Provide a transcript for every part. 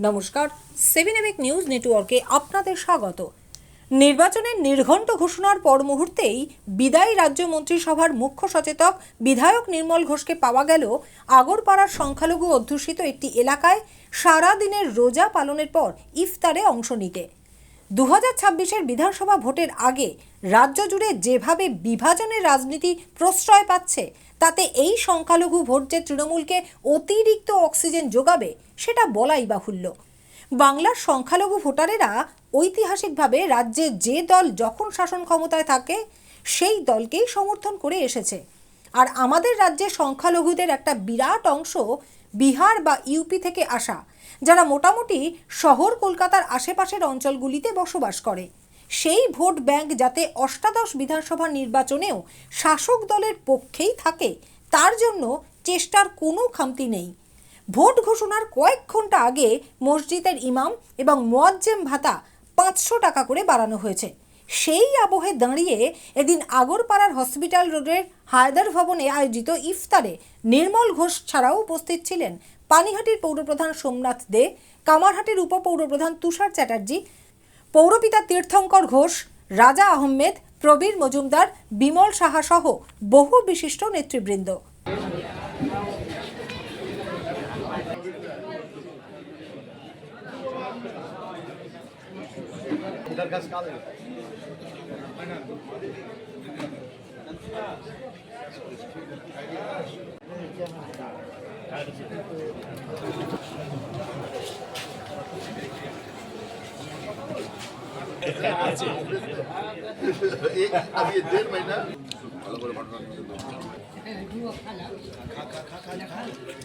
নমস্কার, 7 নিউজ নেটওয়ার্কে আপনাদের স্বাগত। নির্বাচনের নির্ঘণ্ট ঘোষণার পর মুহূর্তেই বিদায়ী রাজ্য মন্ত্রিসভার মুখ্য সচেতক বিধায়ক নির্মল ঘোষকে পাওয়া গেল আগরপাড়ার সংখ্যালঘু অধ্যুষিত একটি এলাকায় সারা দিনের রোজা পালনের পর ইফতারে অংশ নিতে। 2026-এর বিধানসভা ভোটের আগে রাজ্য জুড়ে যেভাবে বিভাজনের রাজনীতি প্রশ্রয় পাচ্ছে, তাতে এই সংখ্যালঘু ভোট যে তৃণমূলকে অতিরিক্ত অক্সিজেন যোগাবে সেটা বলাই বাহুল্য। বাংলার সংখ্যালঘু ভোটারেরা ঐতিহাসিকভাবে রাজ্যে যে দল যখন শাসন ক্ষমতায় থাকে সেই দলকেই সমর্থন করে এসেছে। আর আমাদের রাজ্যে সংখ্যালঘুদের একটা বিরাট অংশ বিহার বা ইউপি থেকে আসা, যারা মোটামুটি শহর কলকাতার আশেপাশের অঞ্চলগুলিতে বসবাস করে। সেই ভোট ব্যাংক যাতে অষ্টাদশ বিধানসভা নির্বাচনেও শাসক দলের পক্ষেই থাকে, তার জন্য চেষ্টার কোনো খামতি নেই। ভোট ঘোষণার কয়েক ঘন্টা আগে মসজিদের ইমাম এবং মুয়াজ্জেম ভাতা 500 টাকা করে বাড়ানো হয়েছে। সেই আবহে দাঁড়িয়ে এদিন আগরপাড়ার হসপিটাল রোডের হায়দার ভবনে আয়োজিত ইফতারে নির্মল ঘোষ ছাড়াও উপস্থিত ছিলেন পানিহাটির পৌরপ্রধান সোমনাথ দে, কামারহাটির উপপৌরপ্রধান তুষার চ্যাটার্জি, পৌরপিতা তীর্থঙ্কর ঘোষ, রাজা আহমেদ, প্রবীর মজুমদার, বিমল সাহা সহ বহু বিশিষ্ট নেতৃবৃন্দ।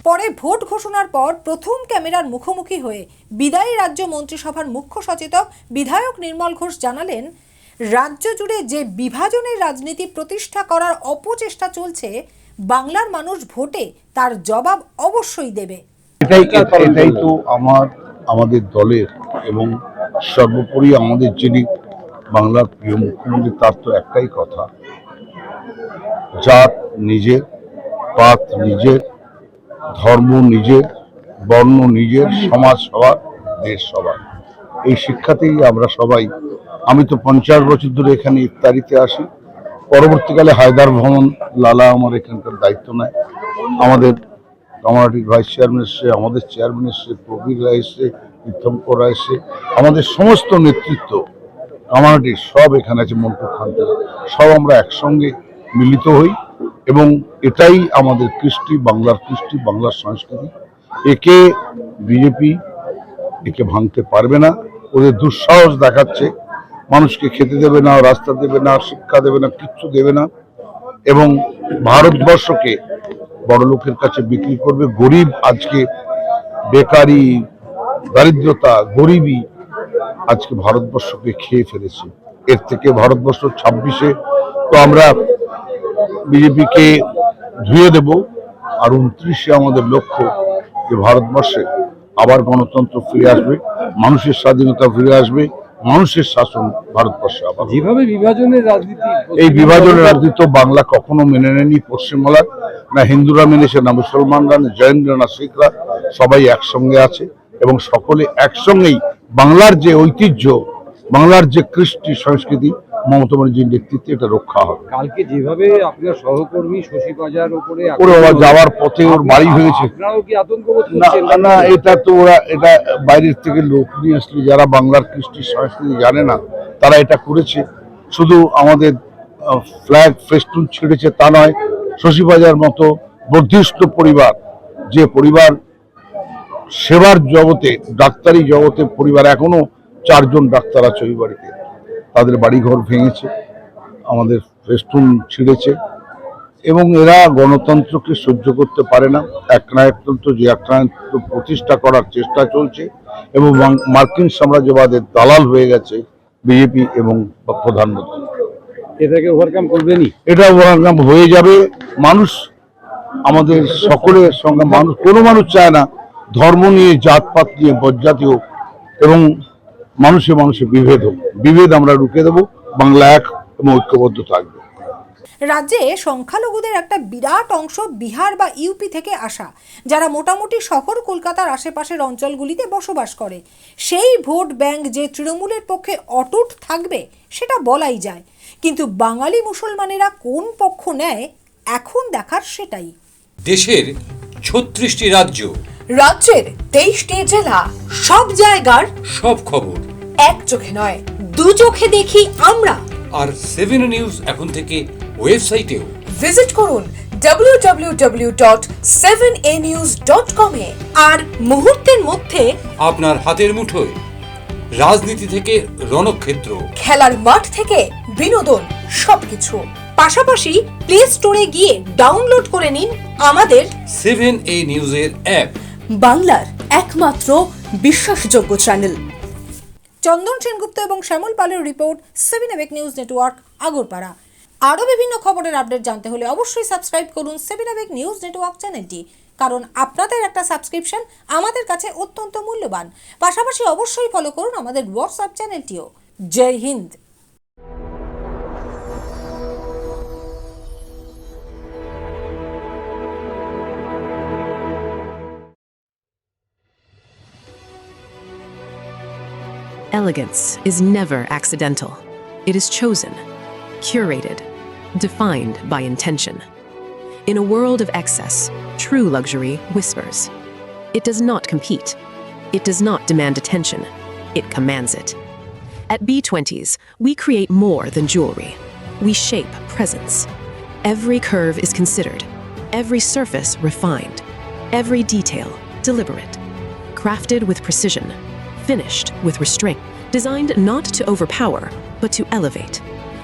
পরে ভোট ঘোষণার পর প্রথম ক্যামেরার মুখোমুখি হয়ে বিদায়ী রাজ্য মন্ত্রিসভার মুখ্য সচেতক বিধায়ক নির্মল ঘোষ জানালেন, রাজ্য জুড়ে যে বিভাজনের রাজনীতি প্রতিষ্ঠা করার অপচেষ্টা চলছে, বাংলার মানুষ ভোটে তার জবাব অবশ্যই দেবে। এটাই তো আমাদের দলের এবং সর্বোপরি আমাদের যিনি বাংলার প্রিয় মুখ্যমন্ত্রী, তার তো একটাই কথা, জাত নিজের, পাত নিজের, ধর্ম নিজের, বর্ণ নিজের, সমাজ সবার, দেশ সবার। এই শিক্ষাতেই আমরা সবাই, আমি তো 50 বছর ধরে এখানে ইফতারিতে আসি। পরবর্তীকালে হায়দার ভবন লালা আমার এখানকার দায়িত্ব নেয়। আমাদের কামারহাটির ভাইস চেয়ারম্যান এসছে, আমাদের চেয়ারম্যান এসছে, প্রবীররা এসছে, তীর্থঙ্কররা এসছে, আমাদের সমস্ত নেতৃত্ব কামারহাটির সব এখানে আছে, মন্টু খান থেকে সব আমরা একসঙ্গে মিলিত হই। এবং এটাই আমাদের কৃষ্টি, বাংলার কৃষ্টি, বাংলার সংস্কৃতি। একে বিজেপি একে ভাঙতে পারবে না। ওদের দুঃসাহস দেখাচ্ছে, মানুষকে খেতে দেবে না, রাস্তা দেবে না, শিক্ষা দেবে না, কিচ্ছু দেবে না, এবং ভারতবর্ষকে বড় লোকের কাছে বিক্রি করবে। গরিব আজকে বেকারি, দারিদ্রতা, গরিবই আজকে ভারতবর্ষকে খেয়ে ফেলেছে। এর থেকে ভারতবর্ষ 26-এ তো আমরা বিজেপিকে ধুয়ে দেব, আর 29-এ আমাদের লক্ষ্য যে ভারতবর্ষে আবার গণতন্ত্র ফিরে আসবে, মানুষের স্বাধীনতা ফিরে আসবে, মানুষের শাসন ভারতবর্ষে আবার। যেভাবে বিভাজনের রাজনীতি, এই বিভাজনের রাজনীতি তো বাংলা কখনো মেনে নেয়নি। পশ্চিমবাংলার না হিন্দুরা মেনেছে, না মুসলমানরা, না জৈনরা, না শিখরা, সবাই একসঙ্গে আছে এবং সকলে একসঙ্গেই বাংলার যে ঐতিহ্য, বাংলার যে কৃষ্টি সংস্কৃতি, মমতা ব্যানার্জির নেতৃত্বে এটা রক্ষা হবে। কালকে যেভাবে আপনার সহকর্মী শশী বাজার উপরে যাওয়ার পথে ওর বাড়ি ভেঙেছে, আপনারাও কি আতঙ্ক বোধ করছেন? না, এটা তো ওরা, এটা বাইরের থেকে লোক নিয়ে আসলে, যারা বাংলার কৃষ্টি সংস্কৃতি জানে না তারা এটা করেছে। শুধু আমাদের ফ্ল্যাগ ফেস্টুন ছেড়েছে তা নয়, শশী বাজার মতো বর্ধিষ্ণু পরিবার, যে পরিবার সেবার জগতে, ডাক্তারি জগতে পরিবার, এখনো 4 জন ডাক্তার আছে ওই বাড়িতে, তাদের বাড়িঘর ভেঙেছে, আমাদের ফেস্টুন ছিঁড়েছে। এবং এরা গণতন্ত্রকে সহ্য করতে পারে না। একনায়কতন্ত্র, যে একনায়কতন্ত্র প্রতিষ্ঠা করার চেষ্টা চলছে, এবং মার্কিন সাম্রাজ্যবাদের দালাল হয়ে গেছে বিজেপি এবং প্রধানমন্ত্রী। এটাকে ওভারকাম করবেনই, এটা ওভারকাম হয়ে যাবে। মানুষ, আমাদের সকলের সঙ্গে মানুষ, কোনো মানুষ চায় না ধর্ম নিয়ে, জাতপাত নিয়ে বজ্জাতি হোক এবং মানুষে মানুষে বিভেদ হোক। বিভেদ আমরা রুখে দেবো, বাংলা এক এবং ঐক্যবদ্ধ থাকবে। রাজ্যে সংখ্যালঘুদের একটা বিরাট অংশ বিহার বা ইউপি থেকে আসা, যারা মোটামুটি শহর কলকাতার আশেপাশের অঞ্চলগুলিতে বসবাস করে। সেই ভোট ব্যাংক যে তৃণমূলের পক্ষে অটুট থাকবে সেটা বলাই যায়, কিন্তু বাঙালি মুসলমানেরা কোন পক্ষ নেয় এখন দেখার সেটাই। দেশের 36টি রাজ্য, রাজ্যের 23টি জেলা, সব জায়গার সব খবর এক চোখে নয়, দু চোখে দেখি আমরা। আর 7 নিউজ এখন থেকে ওয়েবসাইটেও। ভিজিট করুন www.7anews.com এ। আর মুহূর্তের মধ্যে আপনার হাতের মুঠোয় রাজনীতি থেকে রণক্ষেত্র, খেলার মাঠ থেকে বিনোদন, সবকিছু। পাশাপাশি প্লে স্টোরে গিয়ে ডাউনলোড করে নিন আমাদের 7A নিউজের অ্যাপ। বাংলার একমাত্র বিশ্বাসযোগ্য চ্যানেল। চন্দন সেনগুপ্ত এবং শ্যামল পালের রিপোর্ট, 7 এবেক নিউজ নেটওয়ার্ক, আগরপাড়া। আরও বিভিন্ন খবরের আপডেট জানতে হলে অবশ্যই সাবস্ক্রাইব করুন 7 এবেক নিউজ নেটওয়ার্ক চ্যানেলটি, কারণ আপনাদের একটা সাবস্ক্রিপশন আমাদের কাছে অত্যন্ত মূল্যবান। পাশাপাশি অবশ্যই ফলো করুন আমাদের হোয়াটসঅ্যাপ চ্যানেলটিও। Jai Hind. Elegance is never accidental. It is chosen, curated, defined by intention. In a world of excess, true luxury whispers. It does not compete. It does not demand attention. It commands it. At B20s, we create more than jewelry. We shape presence. Every curve is considered, every surface refined, every detail deliberate, crafted with precision, finished with restraint, designed not to overpower, but to elevate.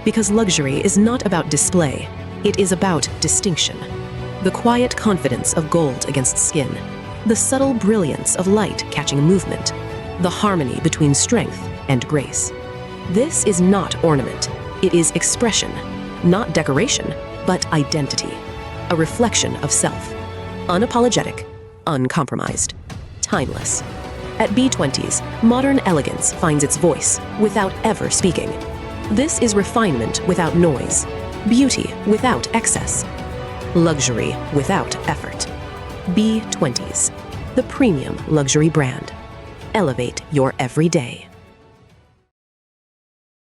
Because luxury is not about display, it is about distinction. The quiet confidence of gold against skin, the subtle brilliance of light catching movement, the harmony between strength and grace. This is not ornament, it is expression, not decoration, but identity, a reflection of self, unapologetic, uncompromised, timeless. At B20s, modern elegance finds its voice without ever speaking. This is refinement without noise, beauty without excess, luxury without effort. B20s, the premium luxury brand. Elevate your everyday.